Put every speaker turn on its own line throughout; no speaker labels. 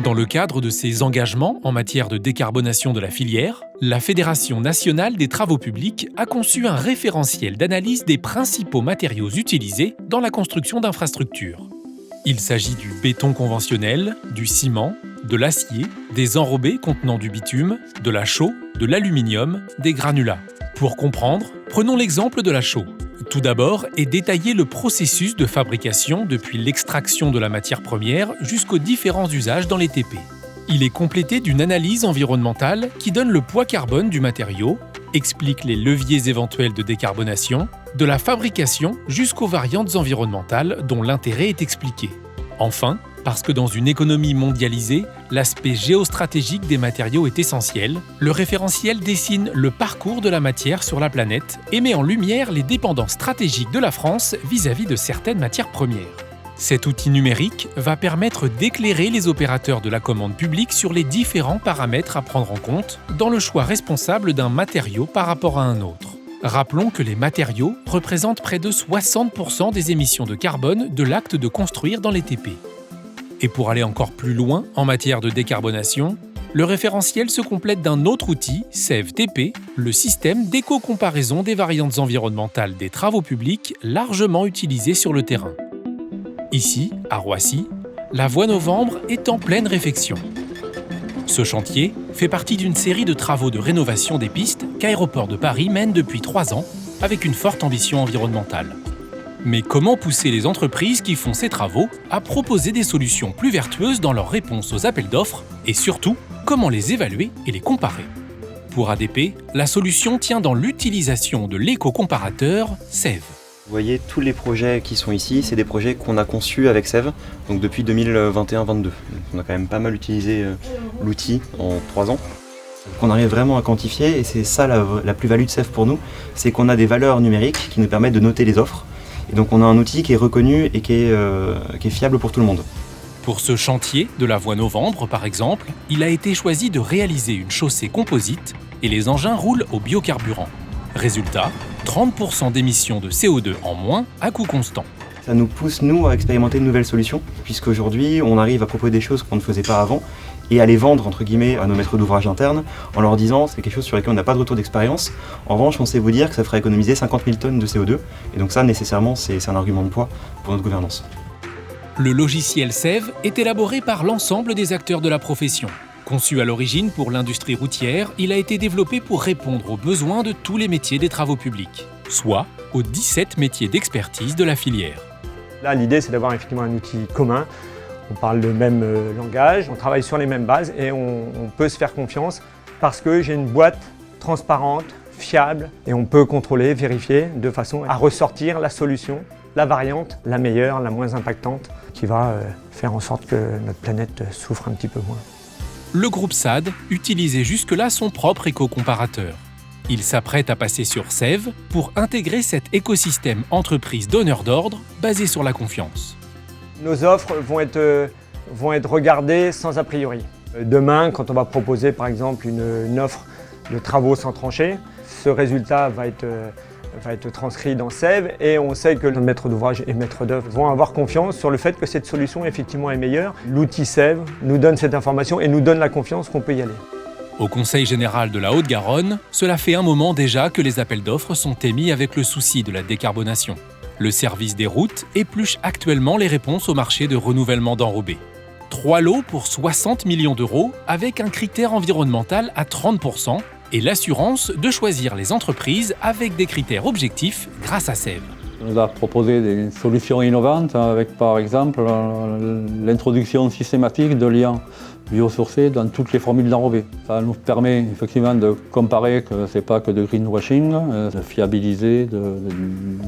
Dans le cadre de ses engagements en matière de décarbonation de la filière, la Fédération nationale des travaux publics a conçu un référentiel d'analyse des principaux matériaux utilisés dans la construction d'infrastructures. Il s'agit du béton conventionnel, du ciment, de l'acier, des enrobés contenant du bitume, de la chaux, de l'aluminium, des granulats. Pour comprendre, prenons l'exemple de la chaux. Tout d'abord est détaillé le processus de fabrication depuis l'extraction de la matière première jusqu'aux différents usages dans les TP. Il est complété d'une analyse environnementale qui donne le poids carbone du matériau, explique les leviers éventuels de décarbonation, de la fabrication jusqu'aux variantes environnementales dont l'intérêt est expliqué. Enfin, parce que dans une économie mondialisée, l'aspect géostratégique des matériaux est essentiel, le référentiel dessine le parcours de la matière sur la planète et met en lumière les dépendances stratégiques de la France vis-à-vis de certaines matières premières. Cet outil numérique va permettre d'éclairer les opérateurs de la commande publique sur les différents paramètres à prendre en compte dans le choix responsable d'un matériau par rapport à un autre. Rappelons que les matériaux représentent près de 60% des émissions de carbone de l'acte de construire dans les TP. Et pour aller encore plus loin en matière de décarbonation, le référentiel se complète d'un autre outil, SEV-TP, le système d'éco-comparaison des variantes environnementales des travaux publics largement utilisé sur le terrain. Ici, à Roissy, la Voie Novembre est en pleine réfection. Ce chantier fait partie d'une série de travaux de rénovation des pistes qu'Aéroports de Paris mène depuis 3 ans, avec une forte ambition environnementale. Mais comment pousser les entreprises qui font ces travaux à proposer des solutions plus vertueuses dans leur réponse aux appels d'offres et surtout, comment les évaluer et les comparer? Pour ADP, la solution tient dans l'utilisation de l'éco-comparateur SEV.
Vous voyez, tous les projets qui sont ici, c'est des projets qu'on a conçus avec SEV, donc depuis 2021-22. On a quand même pas mal utilisé l'outil en 3 ans. On arrive vraiment à quantifier, et c'est ça la plus-value de SEV pour nous, c'est qu'on a des valeurs numériques qui nous permettent de noter les offres. Et donc on a un outil qui est reconnu et qui est fiable pour tout le monde.
Pour ce chantier de la Voie Novembre, par exemple, il a été choisi de réaliser une chaussée composite et les engins roulent au biocarburant. Résultat, 30% d'émissions de CO2 en moins à coût constant.
Ça nous pousse, nous, à expérimenter de nouvelles solutions, puisqu'aujourd'hui, on arrive à proposer des choses qu'on ne faisait pas avant et à les vendre, entre guillemets, à nos maîtres d'ouvrage internes, en leur disant c'est quelque chose sur lequel on n'a pas de retour d'expérience. En revanche, on sait vous dire que ça ferait économiser 50 000 tonnes de CO2, et donc ça, nécessairement, c'est un argument de poids pour notre gouvernance.
Le logiciel SEV est élaboré par l'ensemble des acteurs de la profession. Conçu à l'origine pour l'industrie routière, il a été développé pour répondre aux besoins de tous les métiers des travaux publics, soit aux 17 métiers d'expertise de la filière.
Là, l'idée, c'est d'avoir effectivement un outil commun. On parle le même langage, on travaille sur les mêmes bases et on peut se faire confiance parce que j'ai une boîte transparente, fiable et on peut contrôler, vérifier de façon à ressortir la solution, la variante, la meilleure, la moins impactante qui va faire en sorte que notre planète souffre un petit peu moins.
Le groupe SAD utilisait jusque-là son propre éco-comparateur. Il s'apprête à passer sur SEV pour intégrer cet écosystème entreprise donneur d'ordre basé sur la confiance.
Nos offres vont être regardées sans a priori. Demain, quand on va proposer par exemple une offre de travaux sans tranchée, ce résultat va être transcrit dans SEV et on sait que nos maîtres d'ouvrage et maîtres d'œuvre vont avoir confiance sur le fait que cette solution effectivement est meilleure. L'outil SEV nous donne cette information et nous donne la confiance qu'on peut y aller.
Au Conseil général de la Haute-Garonne, cela fait un moment déjà que les appels d'offres sont émis avec le souci de la décarbonation. Le service des routes épluche actuellement les réponses au marché de renouvellement d'enrobés. 3 lots pour 60 millions d'euros avec un critère environnemental à 30% et l'assurance de choisir les entreprises avec des critères objectifs grâce à SEV.
On nous a proposé des solutions innovantes avec par exemple l'introduction systématique de liants biosourcés dans toutes les formules d'enrobés. Ça nous permet effectivement de comparer que ce n'est pas que de greenwashing, de fiabiliser,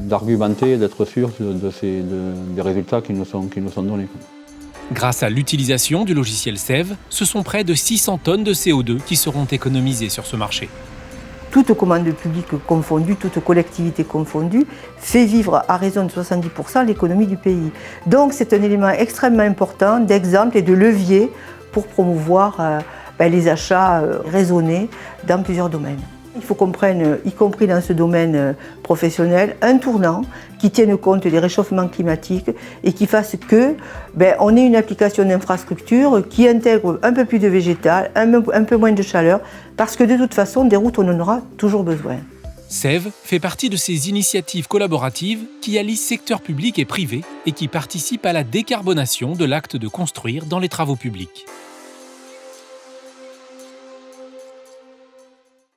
d'argumenter et d'être sûr des résultats qui nous sont donnés.
Grâce à l'utilisation du logiciel SEV, ce sont près de 600 tonnes de CO2 qui seront économisées sur ce marché.
Toute commande publique confondue, toute collectivité confondue, fait vivre à raison de 70% l'économie du pays. Donc c'est un élément extrêmement important d'exemple et de levier pour promouvoir les achats raisonnés dans plusieurs domaines. Il faut qu'on prenne, y compris dans ce domaine professionnel, un tournant qui tienne compte des réchauffements climatiques et qui fasse que on ait une application d'infrastructure qui intègre un peu plus de végétal, un peu moins de chaleur, parce que de toute façon, des routes, on en aura toujours besoin.
Sève fait partie de ces initiatives collaboratives qui allient secteur public et privé et qui participent à la décarbonation de l'acte de construire dans les travaux publics.